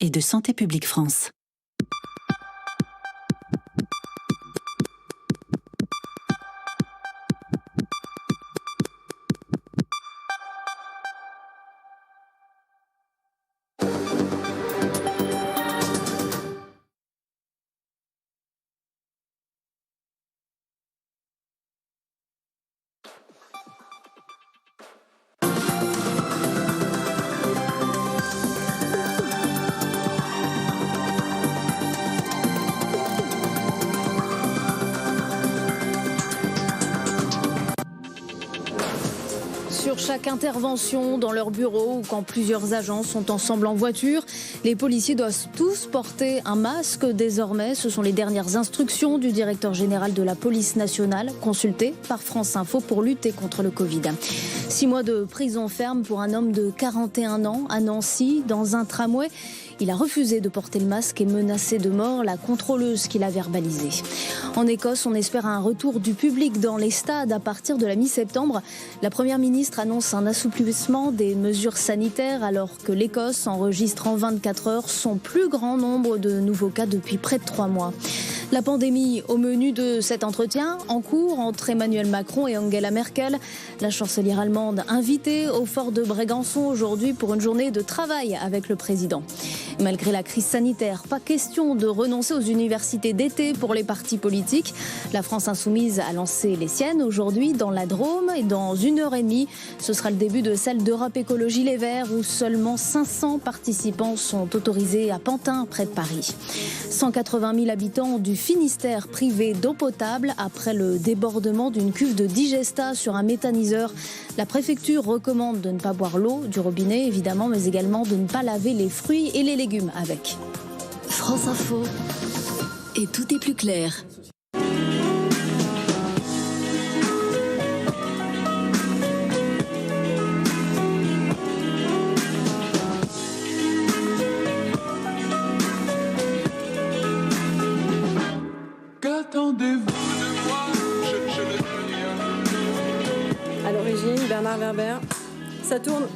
et de Santé publique France. Sur chaque intervention dans leur bureau ou quand plusieurs agents sont ensemble en voiture, les policiers doivent tous porter un masque désormais. Ce sont les dernières instructions du directeur général de la police nationale, consulté par France Info pour lutter contre le Covid. 6 mois de prison ferme pour un homme de 41 ans à Nancy, dans un tramway. Il a refusé de porter le masque et menacé de mort la contrôleuse qui l'a verbalisé. En Écosse, on espère un retour du public dans les stades à partir de la mi-septembre. La Première ministre annonce un assouplissement des mesures sanitaires alors que l'Écosse enregistre en 24 heures son plus grand nombre de nouveaux cas depuis près de 3 mois. La pandémie au menu de cet entretien en cours entre Emmanuel Macron et Angela Merkel. La chancelière allemande invitée au fort de Brégançon aujourd'hui pour une journée de travail avec le président. Malgré la crise sanitaire, pas question de renoncer aux universités d'été pour les partis politiques. La France Insoumise a lancé les siennes aujourd'hui dans la Drôme et dans 1h30, ce sera le début de celle d'Europe Écologie Les Verts où seulement 500 participants sont autorisés à Pantin, près de Paris. 180 000 habitants du Finistère privés d'eau potable après le débordement d'une cuve de digestat sur un méthaniseur. La préfecture recommande de ne pas boire l'eau du robinet évidemment, mais également de ne pas laver les fruits et les légumes avec. France Info. Et tout est plus clair. Qu'attendez-vous de moi? Je le connais. À l'origine, Bernard Werber. Ça tourne.